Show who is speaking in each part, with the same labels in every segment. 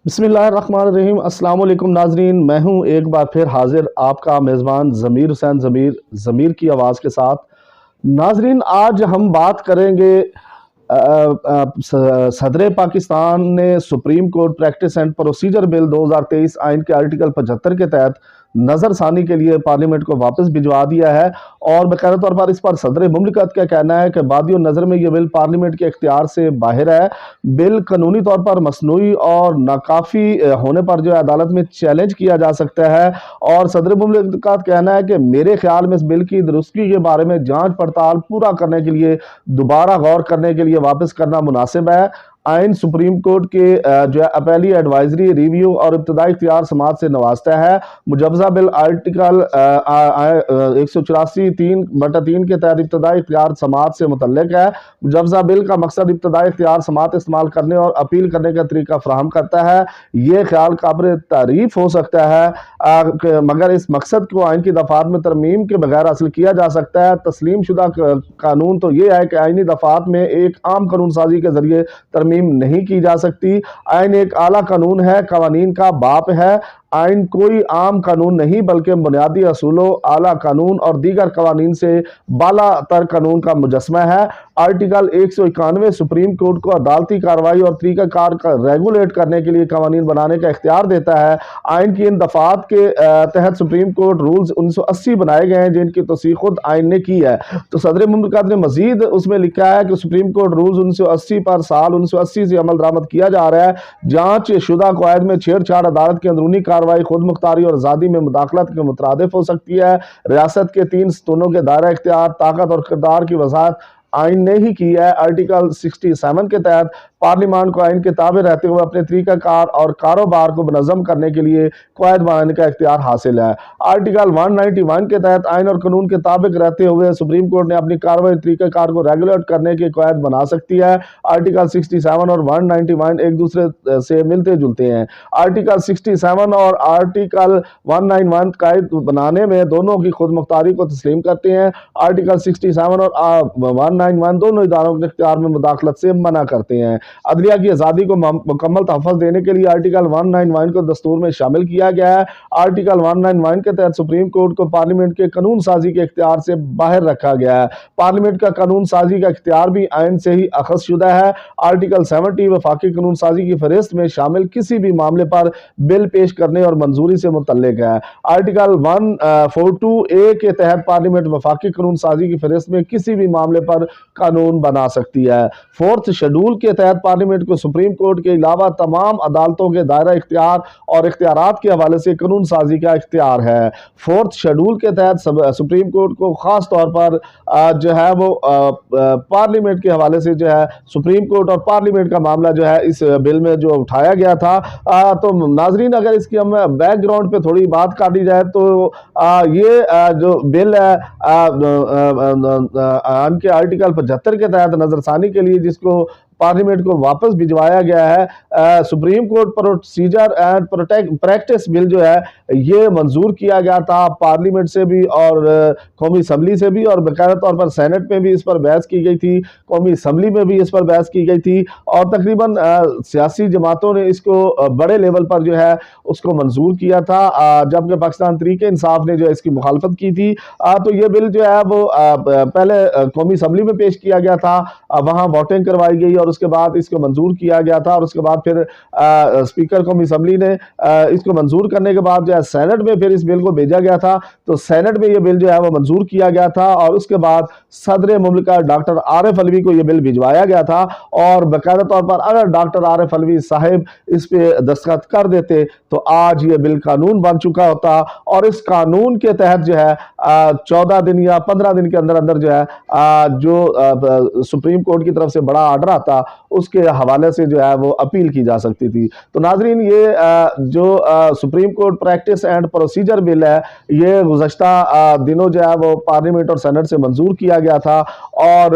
Speaker 1: बिस्मिल्लाहिर्रहमानिर्रहीम। अस्सलाम वालेकुम नाजरीन, मैं हूं एक बार फिर हाजिर आपका मेज़बान ज़मीर हुसैन ज़मीर की आवाज़ के साथ। नाजरीन, आज हम बात करेंगे सदर पाकिस्तान ने supreme court practice and procedure bill 2023 आइन के आर्टिकल 75 के तहत नज़रसानी के लिए पार्लियामेंट को वापस भिजवा दिया है। और बाकायदा तौर पर इस पर सदर मुमलिकत का कहना है कि बादियों नज़र में यह बिल पार्लियामेंट के इख्तियार से बाहर है। बिल कानूनी तौर पर मसनूई और नाकाफी होने पर जो है अदालत में चैलेंज किया जा सकता है। और सदर मुमलिकत का कहना है कि मेरे ख्याल में इस बिल की दुरुस्ती के बारे में जांच पड़ताल पूरा करने के लिए दोबारा गौर करने के लिए वापस करना मुनासिब है। आइन सुप्रीम कोर्ट के जो है अपैली एडवाइजरी रिव्यू और इब्तदाई इख्तियार समात से नवाजता है। मुजवजा बिल आर्टिकल 184(3)(3) के तहत इब्तदाई इख्तियार समात से मुतल्लिक है। मुजवजा बिल का मकसद इब्तदाई इख्तियार समात इस्तेमाल करने और अपील करने का तरीका फराहम करता है। ये ख्याल काबिल तारीफ हो सकता है, मगर इस मकसद को आइन की दफात में तरमीम के बगैर हासिल किया जा सकता है। तस्लीम शुदा कानून तो ये है कि आइनी दफात में एक आम कानून साजी के जरिए तरमीम नहीं की जा सकती। आइन एक आला कानून है, कवानीन का बाप है। आइन कोई आम कानून नहीं बल्कि बुनियादी असूलों, आला कानून और दीगर कवानीन से बाला तर कानून का मुजस्मा है। आर्टिकल 191 सुप्रीम कोर्ट को अदालती कार्रवाई और तरीकाकार का रेगुलेट करने के लिए कवानीन बनाने का इख्तियार देता है। आइन की इन दफात के तहत सुप्रीम कोर्ट रूल्स 1980 बनाए गए हैं, जिनकी तौसीक़ खुद आइन ने की है। तो सदर मुमलिकत ने मजीद उसमें लिखा है कि सुप्रीम कोर्ट रूल्स 1980 पर साल 1980 से अमल दरामद किया जा रहा है। जांच शुदा कवायद में छेड़छाड़ अदालत की अंदरूनी कार्रवाई खुद मुख्तारी और आज़ादी में मुदाखलत के मुतरादिफ हो सकती है। रियासत के 3 स्तूनों के दायरा इख्तियार, ताकत और किरदार की वजाहत आइन ने ही की है। आर्टिकल 67 के तहत पार्लियामान को आइन के ताबे रहते हुए अपने तरीकाकार और कारोबार को मनज़म करने के लिए कवायद बनाने का इख्तियार हासिल है। आर्टिकल 191 के तहत आइन और कानून के ताबिक रहते हुए सुप्रीम कोर्ट ने अपनी कार्रवाई तरीकाकार को रेगुलेट करने के कवायद बना सकती है। आर्टिकल 67 और 191 एक दूसरे से मिलते जुलते हैं। आर्टिकल 67 और आर्टिकल 191 कायद बनाने में दोनों की खुद मुख्तारी को तस्लीम करते हैं। आर्टिकल 67 और 191 दोनों इदारों के इख्तियार में मुदाखलत से मना करते हैं। अदलिया की आज़ादी को मुकम्मल तहफ़्फ़ुज़ देने के लिए आर्टिकल 191 को दस्तूर में शामिल किया गया है। आर्टिकल 191 के तहत सुप्रीम कोर्ट को पार्लियामेंट के कानून साजी के इख्तियार से बाहर रखा गया है। पार्लियामेंट का कानून साजी का इख्तियार भी आइन से ही अखज़ शुदा है। आर्टिकल 70 वफाकी कानून साजी की फहरिस्त में शामिल किसी भी मामले पर बिल पेश करने और मंजूरी से मुतल्लिक है। आर्टिकल 142A के तहत पार्लियामेंट वफाकी कानून साजी की फहरिस्त में किसी भी मामले पर कानून बना सकती है। 4th शेड्यूल के तहत पार्लियामेंट को सुप्रीम कोर्ट के अलावा तमाम अदालतों के दायरा इख्तियार और इख्तियारात के हवाले से कानून साजी का इख्तियार है। 4th शेड्यूल के तहत सुप्रीम कोर्ट को खास तौर पर जो है वो पार्लियामेंट के हवाले से जो है सुप्रीम कोर्ट और पार्लियामेंट का मामला जो है इस बिल में जो उठाया गया था। तो नाजरीन, अगर इसकी हम बैकग्राउंड पे थोड़ी बात काटी जाए तो ये जो बिल है के आर्टिकल 75 के तहत नजरसानी के लिए जिसको पार्लियामेंट को वापस भिजवाया गया है, supreme court procedure and practice bill जो है ये मंजूर किया गया था पार्लियामेंट से भी और कौमी असम्बली से भी, और बाकायदा तौर पर सेनेट में भी इस पर बहस की गई थी, कौमी असम्बली में भी इस पर बहस की गई थी और तकरीबन सियासी जमातों ने इसको बड़े लेवल पर जो है उसको मंजूर किया था, जबकि पाकिस्तान तहरीक इंसाफ ने जो है इसकी मुखालफत की थी। तो ये बिल जो है वो पहले कौमी असम्बली में पेश किया गया था, वहाँ वोटिंग करवाई गई और उसके बाद इसको मंजूर किया गया था और उसके बाद फिर स्पीकर कौमी असम्बली ने इसको मंजूर करने के बाद जो है सेनेट में फिर इस बिल को भेजा गया था। तो सेनेट में ये बिल जो है वो मंजूर किया गया था और उसके बाद सदर मुमलिकत डॉक्टर आरिफ अलवी को ये बिल भिजवाया गया था। और बाकायदा तौर पर अगर डॉक्टर आरिफ अलवी साहिब इस पे दस्तखत कर देते तो आज ये बिल कानून बन चुका होता और इस कानून के तहत जो है 14 दिन या 15 दिन के अंदर अंदर जो है जो सुप्रीम कोर्ट की तरफ से बड़ा ऑर्डर आता उसके हवाले से जो है वो अपील की जा सकती थी। तो नाजरीन, ये जो supreme court practice and procedure bill है ये गुज़श्ता दिनों जो है वो पार्लियामेंट और सेनेट से मंजूर किया गया था और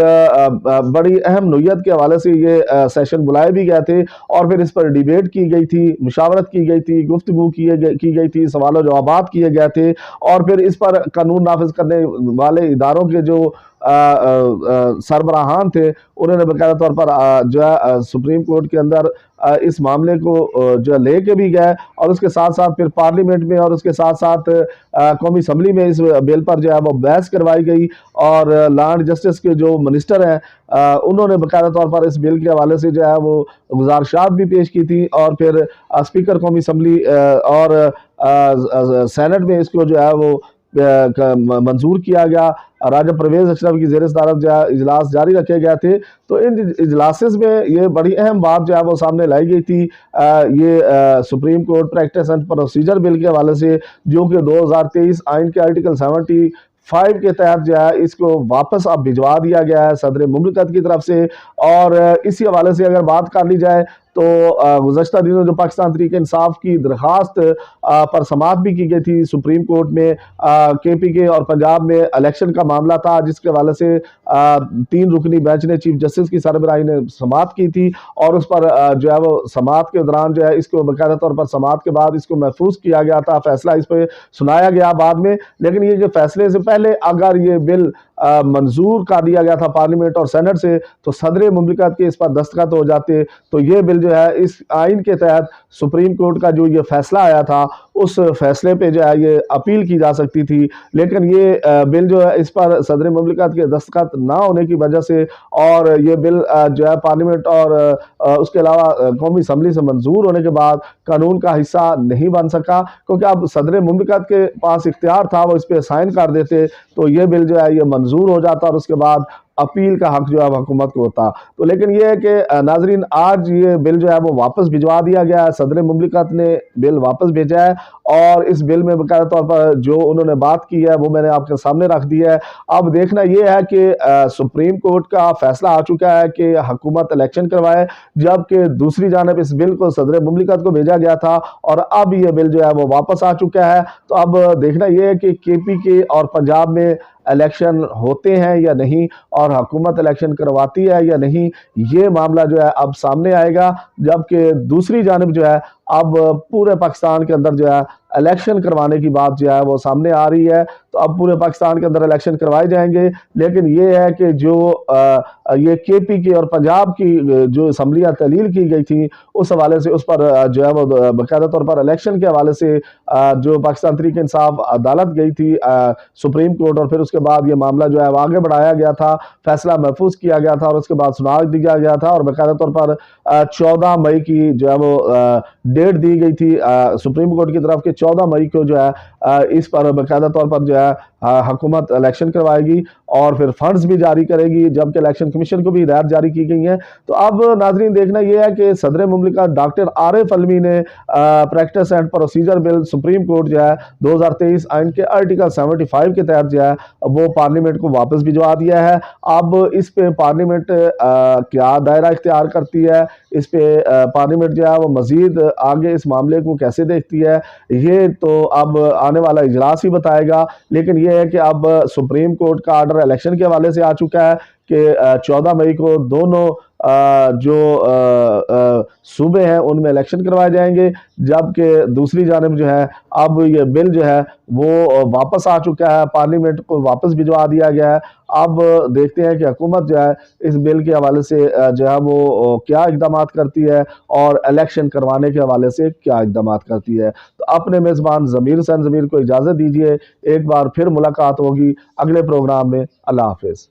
Speaker 1: बड़ी अहम नोयत के हवाले से ये सेशन बुलाए भी गए थे और फिर इस पर डिबेट की गई थी, मुशावरत की गई थी, गुफ्तगू की गई थी, सवाल जवाबात किए गए थे और फिर इस पर कानून कानून नाफिज करने वाले इदारों के जो सरबराहान थे, उन्होंने बाकायदा तौर पर जो है सुप्रीम कोर्ट के अंदर इस मामले को जो है लेके भी गए, और उसके साथ साथ फिर पार्लियामेंट में और उसके साथ साथ कौमी असम्बली में इस बिल पर जो है वो बहस करवाई गई। और लॉ एंड जस्टिस के जो मिनिस्टर हैं उन्होंने बाकायदा तौर पर इस बिल के हवाले से जो है वो गुजारिशात भी पेश की थी, और फिर स्पीकर कौमी असम्बली और सेनेट में इसको जो है वो मंजूर किया गया। राजा परवेज अशरफ की ज़ेर सदारत जो है इजलास जारी रखे गए थे। तो इन इजलासेस में ये बड़ी अहम बात जो है वो सामने लाई गई थी, ये supreme court practice and procedure bill के हवाले से, जो कि 2023 आइन के आर्टिकल 75 के तहत जो है इसको वापस अब भिजवा दिया गया है सदर मुमलिकत की तरफ से। और इसी हवाले से अगर बात कर ली जाए तो गुज़श्ता दिनों जो पाकिस्तान तहरीक इंसाफ की दरख्वास्त पर समाअत भी की गई थी सुप्रीम कोर्ट में, KPK और पंजाब में इलेक्शन का मामला था, जिसके हवाले से 3 रुकनी बेंच ने चीफ जस्टिस की सरबराही ने समाअत की थी, और उस पर जो है वो समाअत के दौरान जो है इसको बाकायदा तौर पर समाअत के बाद इसको महफूज किया गया था, फैसला इस पर सुनाया गया बाद में। लेकिन ये जो फैसले से पहले अगर ये बिल मंजूर कर दिया गया था पार्लियामेंट और सेनेट से, तो सदर मुमलिकत के इस पर दस्तखत हो जाते, तो ये बिल जो है इस आइन के तहत सुप्रीम कोर्ट का जो ये फैसला आया था उस फैसले पे जो है ये अपील की जा सकती थी। लेकिन ये बिल जो है इस पर सदर मुमलिकत के दस्तखत ना होने की वजह से, और ये बिल जो है पार्लियामेंट और उसके अलावा कौमी असम्बली से मंजूर होने के बाद कानून का हिस्सा नहीं बन सका, क्योंकि अब सदर मुमलिकत के पास इख्तियार था, वो इस पर साइन कर देते तो ये बिल जो है ये मंजूर हो जाता, और उसके बाद अपील का हक जो है हुकूमत को होता। तो लेकिन ये है कि नाजरीन, आज ये बिल जो है वो वापस भिजवा दिया गया है, सदर मुमलिकत ने बिल वापस भेजा है, और इस बिल में बाकायदा तौर पर जो उन्होंने बात की है वो मैंने आपके सामने रख दी है। अब देखना ये है कि सुप्रीम कोर्ट का फैसला आ चुका है कि हुकूमत इलेक्शन करवाए, जबकि दूसरी जानब इस बिल को सदर मुमलिकत को भेजा गया था, और अब ये बिल जो है वो वापस आ चुका है। तो अब देखना ये है कि KPK और पंजाब में इलेक्शन होते हैं या नहीं, और हुकूमत इलेक्शन करवाती है या नहीं, ये मामला जो है अब सामने आएगा। जबकि दूसरी जानिब जो है अब पूरे पाकिस्तान के अंदर जो है इलेक्शन करवाने की बात जो है वो सामने आ रही है। तो अब पूरे पाकिस्तान के अंदर इलेक्शन करवाए जाएंगे, लेकिन ये है कि जो ये KPK और पंजाब की जो असम्बलियाँ तहलील की गई थी उस हवाले से, उस पर जो है वो बाकायदा तौर पर इलेक्शन के हवाले से जो पाकिस्तान तहरीक इंसाफ अदालत गई थी सुप्रीम कोर्ट, और फिर उसके बाद ये मामला जो है वो आगे बढ़ाया गया था, फैसला महफूज किया गया था, और उसके बाद सुना दिया गया था, और बाकायदा तौर पर 14 मई की जो है वो डेट दी गई थी सुप्रीम कोर्ट की तरफ के 14 मई को जो है इस पर बाकायदा तौर पर जो है हुकूमत इलेक्शन करवाएगी, और फिर फंड्स भी जारी करेगी, जबकि इलेक्शन कमीशन को भी हिदायत जारी की गई है। तो अब नाजरीन देखना यह है कि सदर मुमलिकत डॉक्टर आरिफ अलवी ने practice and procedure bill supreme court जो है 2023 आइन के आर्टिकल 75 के तहत जो है वो पार्लियामेंट को वापस भिजवा दिया है। अब इस पे पार्लियामेंट क्या दायरा इख्तियार करती है, इस पे पार्लियामेंट जो है वो मजीद आगे इस मामले को कैसे देखती है, ये तो अब आने वाला इजलास ही बताएगा। लेकिन ये है कि अब सुप्रीम कोर्ट का आर्डर इलेक्शन के हवाले से आ चुका है कि 14 मई को दोनों जो सूबे हैं उनमें इलेक्शन करवाए जाएंगे, जबकि दूसरी जानब जो है अब ये बिल जो है वो वापस आ चुका है, पार्लियामेंट को वापस भिजवा दिया गया है। अब देखते हैं कि हुकूमत जो है इस बिल के हवाले से जो है वो क्या इकदाम करती है, और इलेक्शन करवाने के हवाले से क्या इकदाम करती है। तो अपने मेज़बान ज़मीर हुसैन ज़मीर को इजाज़त दीजिए, एक बार फिर मुलाकात होगी अगले प्रोग्राम में। अल्लाह हाफिज़।